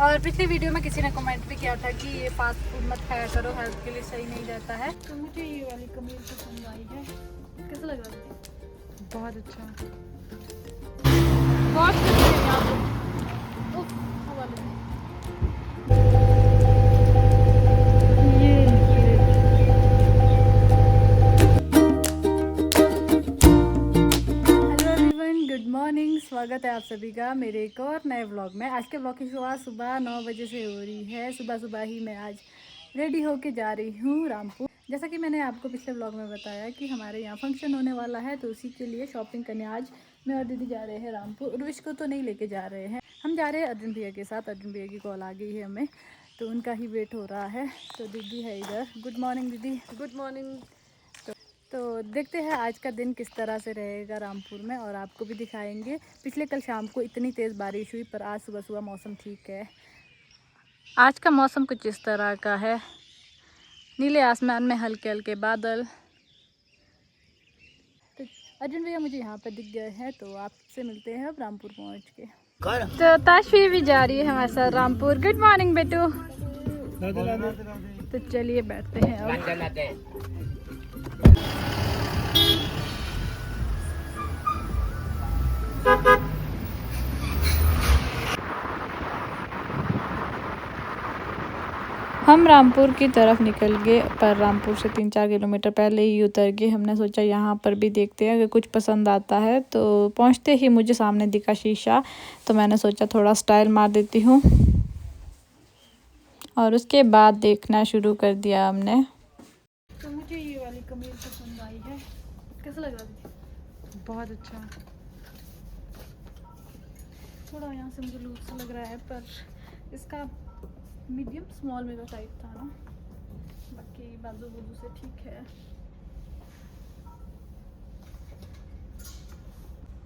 और पिछली वीडियो में किसी ने कमेंट भी किया था कि ये फास्ट फूड मत खाया करो, हेल्थ के लिए सही नहीं रहता है। तो मुझे ये वाली कमीज पसंद आई है। कैसा लग रहा है? बहुत अच्छा। बहुत हवा लगी। गुड मॉर्निंग, स्वागत है आप सभी का मेरे एक और नए व्लॉग में। आज के व्लॉग की शुरुआत सुबह 9 बजे से हो रही है। सुबह सुबह ही मैं आज रेडी होके जा रही हूँ रामपुर। जैसा कि मैंने आपको पिछले व्लॉग में बताया कि हमारे यहाँ फंक्शन होने वाला है, तो उसी के लिए शॉपिंग करने आज मैं और दीदी जा रहे हैं रामपुर। उर्विश को तो नहीं लेके जा रहे हैं, हम जा रहे हैं अर्जुन भैया के साथ। अर्जुन भैया की कॉल आ गई है हमें, तो उनका ही वेट हो रहा है। तो दीदी है इधर। गुड मॉर्निंग दीदी। Good morning. तो देखते हैं आज का दिन किस तरह से रहेगा रामपुर में, और आपको भी दिखाएंगे। पिछले कल शाम को इतनी तेज़ बारिश हुई, पर आज सुबह सुबह मौसम ठीक है। आज का मौसम कुछ इस तरह का है, नीले आसमान में हल्के हल्के बादल। तो अर्जुन भैया मुझे यहाँ पर दिख गए हैं, तो आपसे मिलते हैं अब रामपुर पहुँच के। तो ताशवी भी जा रही है हमारे साथ रामपुर। गुड मॉर्निंग बेटू। तो चलिए बैठते हैं अब। हम रामपुर की तरफ निकल गए, पर रामपुर से 3-4 किलोमीटर पहले ही उतर गए। हमने सोचा यहाँ पर भी देखते हैं, अगर कुछ पसंद आता है। तो पहुँचते ही मुझे सामने दिखा शीशा, तो मैंने सोचा थोड़ा स्टाइल मार देती हूँ, और उसके बाद देखना शुरू कर दिया हमने। तो मुझे ये वाली कमीज पसंद आई है। कैसा लग रहा है? बहुत अच्छा। थोड़ा यहाँ से मुझे लूज सा लग रहा है, पर इसका मीडियम स्मॉल मेरा साइज था ना, बाकी बाजू बाजू से ठीक है।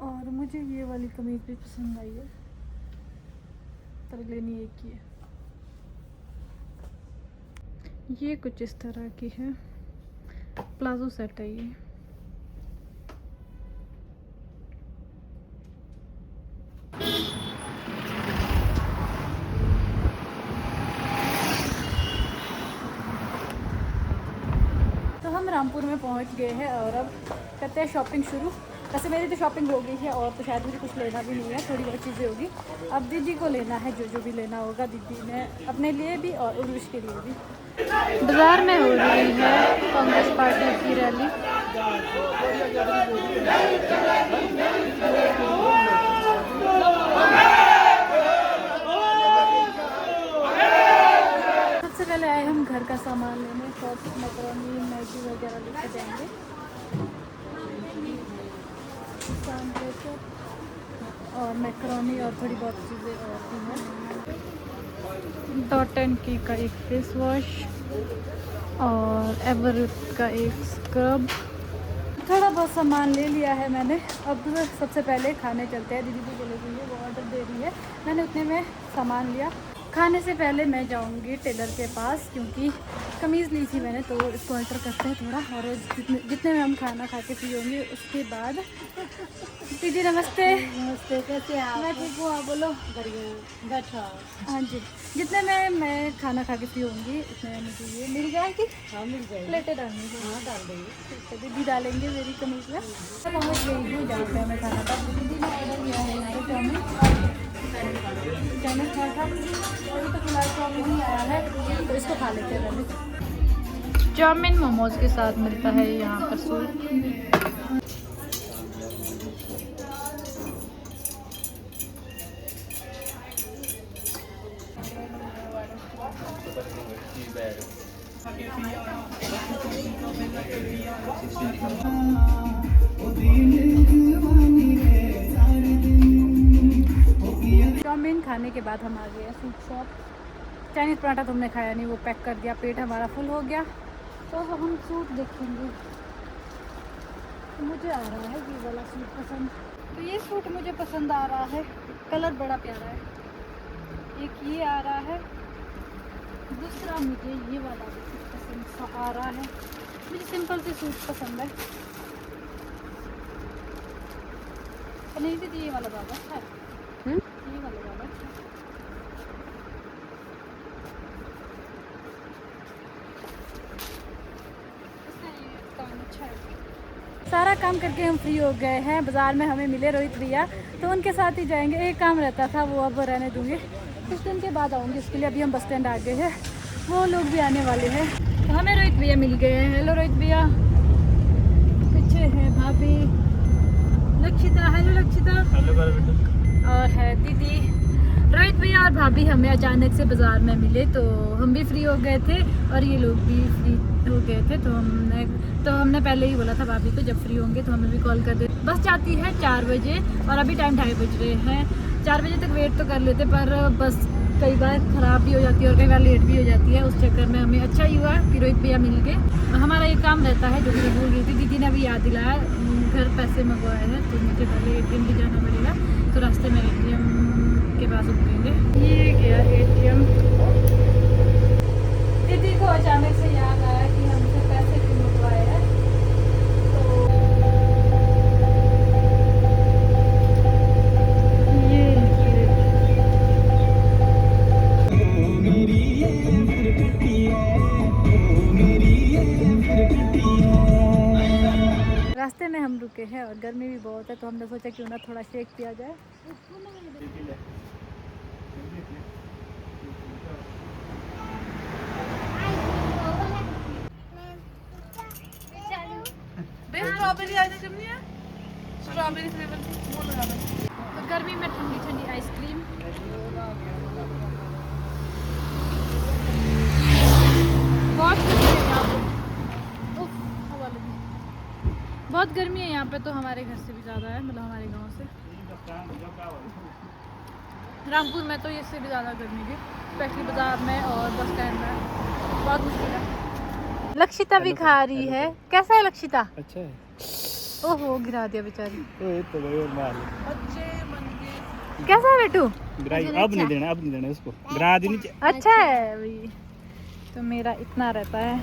और मुझे ये वाली कमीज भी पसंद आई है, पर लेनी एक ही है। ये कुछ इस तरह की है, प्लाजो सेट है ये। हम रामपुर में पहुंच गए हैं, और अब करते हैं शॉपिंग शुरू। वैसे मेरी तो शॉपिंग हो गई है, और तो शायद मुझे कुछ लेना भी नहीं है, थोड़ी बहुत चीज़ें होगी। अब दीदी को लेना है जो भी लेना होगा, दीदी ने अपने लिए भी और उर्विश के लिए भी। बाज़ार में हो रही है कांग्रेस पार्टी की रैली। पहले आए हम घर का सामान लेने, सॉस, मैकरोनी, मैगी वगैरह लेके जाएंगे। और मैकरोनी और थोड़ी बहुत चीज़ें और भी हैं। डॉट एंड की का एक फेस वॉश, और एवरेस्ट का एक स्क्रब। थोड़ा बहुत सामान ले लिया है मैंने। अब सबसे पहले खाने चलते हैं। दीदी भी चले गई है, वो ऑर्डर दे रही है। मैंने उतने में सामान लिया। खाने से पहले मैं जाऊंगी टेलर के पास, क्योंकि कमीज़ ली थी मैंने, तो इसको अल्टर करते हैं थोड़ा। और जितने में हम खाना खा के फ्री होंगे उसके बाद। दीदी नमस्ते। नमस्ते, कैसे हैं आप? मैं ठीक हूँ, आप बोलो। बढ़िया, बैठा। हाँ जी, जितने में मैं खाना खा के फ्री होंगी उतने में मुझे ये मिल जाएगी। हाँ, मिल जाएगी। प्लेटें डालनी है। हाँ, डाल देंगे। ठीक है, दीदी डालेंगे मेरी कमीज में। मैं पहुँच गई हूँ जहाँ पे मैं खाना था। दीदी ने ऑर्डर किया है यहाँ पे चाउमीन खाया था। अभी तो फिलहाल चाउमीन नहीं आया है, तो इसको खा लेते हैं पहले। चाउमीन मोमोज के साथ मिलता है यहाँ पर सूप। चाउमीन खाने के बाद हम आ गए सूप शॉप। चाइनीज़ पराठा तुमने खाया नहीं, वो पैक कर दिया। पेट हमारा फुल हो गया, तो अब हम सूट देखेंगे। तो मुझे आ रहा है ये वाला सूट पसंद। तो ये सूट मुझे पसंद आ रहा है, कलर बड़ा प्यारा है। एक ये आ रहा है, दूसरा मुझे ये वाला भी पसंद आ रहा है। मुझे सिंपल से सूट पसंद है। नहीं दीदी, ये वाला ज़्यादा अच्छा है। ये वाला ज़्यादा अच्छा है। सारा काम करके हम फ्री हो गए हैं। बाज़ार में हमें मिले रोहित भैया, तो उनके साथ ही जाएंगे। एक काम रहता था वो अब रहने दूँगी, कुछ दिन के बाद आऊँगी उसके लिए। अभी हम बस स्टैंड आ गए हैं, वो लोग भी आने वाले हैं। तो हमें रोहित भैया मिल गए हैं। हेलो रोहित भैया। पीछे है भाभी लक्षिता। हेलो लक्षिता। और है दीदी। रोहित भैया और भाभी हमें अचानक से बाज़ार में मिले, तो हम भी फ्री हो गए थे और ये लोग भी फ्री हो गए थे। तो हमने पहले ही बोला था भाभी को जब फ्री होंगे तो हमें भी कॉल कर दे। बस जाती है 4 बजे और अभी टाइम 2:30 बज रहे हैं। 4 बजे तक वेट तो कर लेते, पर बस कई बार ख़राब भी हो जाती है और कई बार लेट भी हो जाती है। उस चक्कर में हमें अच्छा ही हुआ कि रोहित भैया मिल गए। हमारा ये काम रहता है जो मैं भूल गई थी, दीदी ने अभी याद दिलाया। घर पैसे मंगवाए हैं तो मुझे पहले ATM भी जाना पड़ेगा, तो रास्ते में ATM के पास रुकेंगे। ये गया ATM। दीदी को अचानक से याद आया कि हमसे पैसे भी मंगवाए हैं, तो रास्ते में हम रुके हैं और गर्मी भी बहुत है, तो हमने सोचा क्यों ना थोड़ा शेक पिया जाए। स्ट्रॉबेरी फ्लेवर तो गर्मी में ठंडी ठंडी आइसक्रीम। बहुत गर्मी है यहाँ पे। उफ, हवा लगी। बहुत गर्मी है यहाँ पे, तो हमारे घर से भी ज़्यादा है, मतलब हमारे गांव से। रामपुर में तो इससे भी ज़्यादा गर्मी थी, स्पेशली बाजार में और बस स्टैंड में। बहुत मुश्किल है। लक्षिता भी खा रही है। कैसा है लक्षिता? अच्छा है। ओहो, गिरा दिया बेचारी। कैसा है बेटू? अब नहीं देना इसको। गिरा देनी। अच्छा है भाई। तो मेरा इतना रहता है।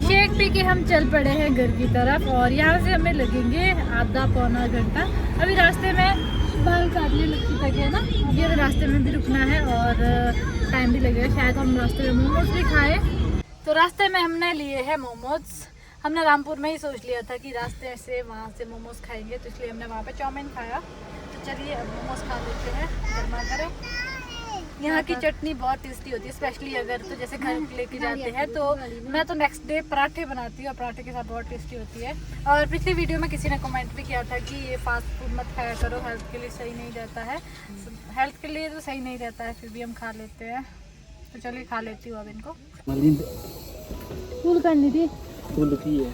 शेक पी के हम चल पड़े हैं घर की तरफ, और यहाँ से हमें लगेंगे आधा पौना घंटा। अभी रास्ते में बाल काटने लक्षिता के ना, अभी रास्ते में भी रुकना है और टाइम भी लगेगा। शायद हम रास्ते में मोमोज भी खाए। तो रास्ते में हमने लिए हैं मोमोज। हमने रामपुर में ही सोच लिया था कि रास्ते से वहाँ से मोमोज खाएंगे, तो इसलिए हमने वहाँ पे चाउमीन खाया। तो चलिए अब मोमोज खा लेते हैं गर्मा गर्म। यहाँ की चटनी बहुत टेस्टी होती है, स्पेशली अगर तो जैसे घर लेके जाते हैं तो मैं तो नेक्स्ट डे पराठे बनाती हूँ और पराठे के साथ बहुत टेस्टी होती है। और पिछली वीडियो में किसी ने कमेंट भी किया था कि ये फास्ट फूड मत खाया करो, हेल्थ के लिए सही नहीं रहता है। हेल्थ के लिए तो सही नहीं रहता है, फिर भी हम खा लेते हैं। तो चलिए खा लेती हूँ अब इनको। फूल करनी थी, फूल की है।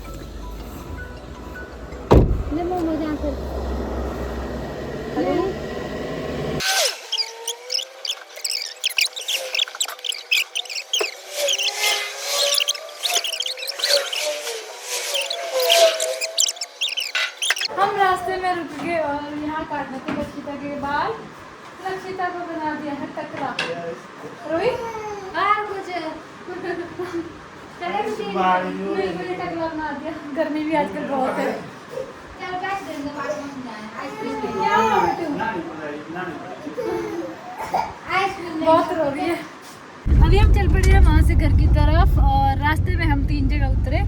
हम रास्ते में रुक गए और यहाँ काटने थे लक्षिता के बाल। लक्षिता को बना दिया है टकला। रोहित मुझे टकला बना दिया। गर्मी भी आजकल बहुत है। बहुत रो रही है। अभी हम चल पड़े हैं वहाँ से घर की तरफ, और रास्ते में हम 3 जगह उतरे।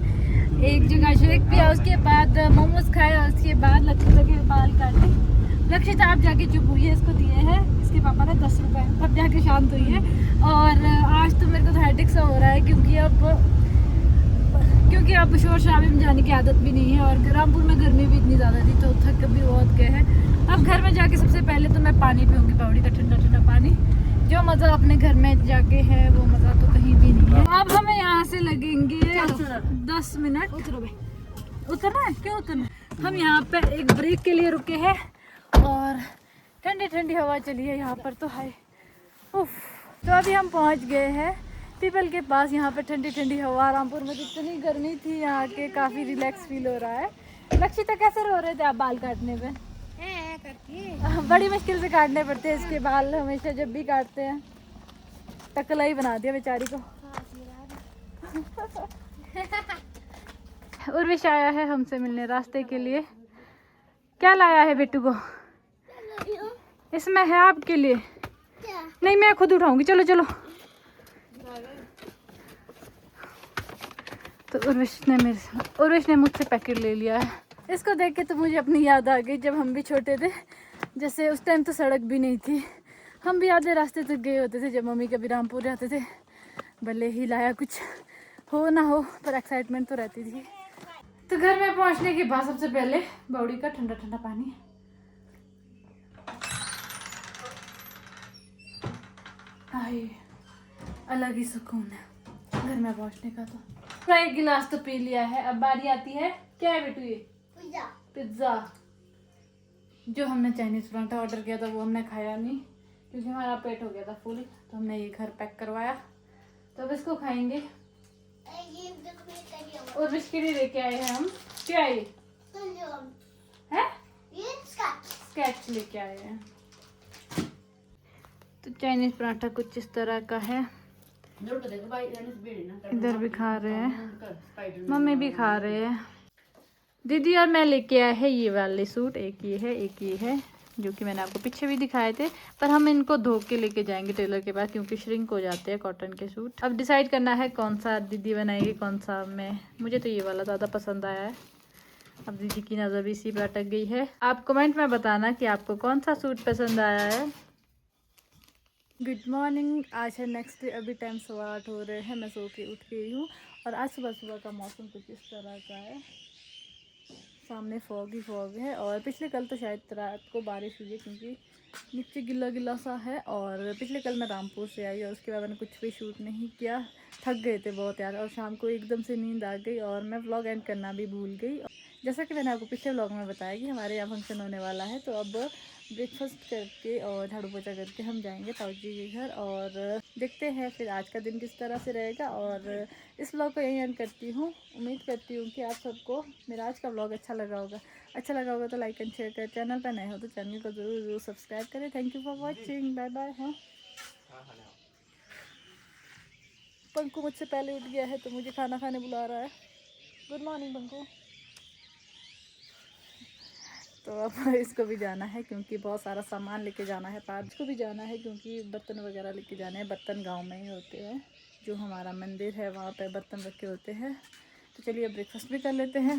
एक जगह शेक पिया, उसके बाद मोमोज खाए, और उसके बाद लक्षिता के बाल काटे। लक्षिता आप जाके चुप हुई है, इसको दिए हैं इसके पापा ने 10 रुपए, तब जाके शांत हुई है। और आज तो मेरे को हेडेक सा हो रहा है, क्योंकि अब शोर शराबे में जाने की आदत भी नहीं है, और रामपुर में गर्मी भी इतनी ज़्यादा थी तो थक भी बहुत गए हैं। अब घर में जाके सबसे पहले तो मैं पानी पीऊँगी, बावड़ी का ठंडा ठंडा पानी। जो मज़ा अपने घर में जाके है वो मज़ा तो कहीं भी नहीं है। अब हमें यहाँ से लगेंगे 10 मिनट। उतरना है? क्यों उतरना? हम यहाँ पे एक ब्रेक के लिए रुके हैं और ठंडी ठंडी हवा चली है यहाँ पर, तो है उफ। तो अभी हम पहुँच गए हैं पीपल के पास। यहाँ पे ठंडी ठंडी हवा। रामपुर में जितनी गर्मी थी यहाँ के काफ़ी रिलैक्स फील हो रहा है। लक्षिता कैसे रो रहे थे आप बाल काटने पे? बड़ी मुश्किल से काटने पड़ते हैं इसके बाल, हमेशा जब भी काटते हैं। टकला ही बना दिया बेचारी को। उर्विश आया है हमसे मिलने रास्ते के लिए। क्या लाया है बेटू को? इसमें है आपके लिए। नहीं, मैं खुद उठाऊंगी। चलो चलो। तो उर्विश ने मुझसे पैकेट ले लिया है। इसको देख के तो मुझे अपनी याद आ गई जब हम भी छोटे थे। जैसे उस टाइम तो सड़क भी नहीं थी, हम भी आधे रास्ते तक गए होते थे जब मम्मी कभी रामपुर जाते थे। भले ही लाया कुछ हो ना हो, पर एक्साइटमेंट तो रहती थी। तो घर में पहुंचने के बाद सबसे पहले बाउडी का ठंडा ठंडा पानी। आए, अलग ही सुकून है घर में पहुंचने का। तो एक गिलास तो पी लिया है, अब बारी आती है क्या है बेटू, ये पिज्ज़ा। जो हमने चाइनीज पराठा ऑर्डर किया था वो हमने खाया नहीं क्योंकि हमारा पेट हो गया था फुल, तो हमने ये घर पैक करवाया। तो अब इसको खाएंगे। और बिस्किट ही लेके आए हैं हम। क्या है स्केच लेके आए हैं। तो चाइनीज पराठा कुछ इस तरह का है। इधर भी खा रहे हैं, मम्मी भी खा रहे हैं। दीदी और मैं लेके आए हैं ये वाले सूट, एक ये है एक ये है, जो कि मैंने आपको पीछे भी दिखाए थे। पर हम इनको धो के लेके जाएंगे टेलर के पास क्योंकि श्रिंक हो जाते हैं कॉटन के सूट। अब डिसाइड करना है कौन सा दीदी बनाएगी कौन सा मैं। मुझे तो ये वाला ज़्यादा पसंद आया है। अब दीदी की नज़र भी इसी पर अटक गई है। आप कमेंट में बताना कि आपको कौन सा सूट पसंद आया है। गुड मॉर्निंग, आज है नेक्स्ट डे। अभी टाइम 8:15 हो रहे हैं, मैं सो के उठ गई हूँ। और आज सुबह सुबह का मौसम कुछ इस तरह का है, सामने फॉग ही फॉग है। और पिछले कल तो शायद रात को बारिश हुई है क्योंकि नीचे गिला गिला सा है। और पिछले कल मैं रामपुर से आई और उसके बाद मैंने कुछ भी शूट नहीं किया, थक गए थे बहुत यार। और शाम को एकदम से नींद आ गई और मैं व्लॉग एंड करना भी भूल गई। जैसा कि मैंने आपको पिछले व्लॉग में बताया कि हमारे यहाँ फंक्शन होने वाला है, तो अब ब्रेकफास्ट करके और झाड़ू पोछा करके हम जाएंगे ताऊजी के घर। और देखते हैं फिर आज का दिन किस तरह से रहेगा। और इस व्लॉग को यहीं एंड करती हूँ। उम्मीद करती हूँ कि आप सबको मेरा आज का व्लॉग अच्छा लगा होगा। अच्छा लगा होगा तो लाइक एंड शेयर करें। चैनल पर नए हो तो चैनल को ज़रूर सब्सक्राइब करें। Thank you for watching, bye bye. हाँ, पंकु मुझसे पहले उठ गया है तो मुझे खाना खाने बुला रहा है। Good morning Panku. तो अब इसको भी जाना है क्योंकि बहुत सारा सामान लेके जाना है। पार्च को भी जाना है क्योंकि बर्तन वगैरह लेके जाने हैं। बर्तन गांव में ही होते हैं, जो हमारा मंदिर है वहाँ पे बर्तन रखे होते हैं। तो चलिए ब्रेकफास्ट भी कर लेते हैं।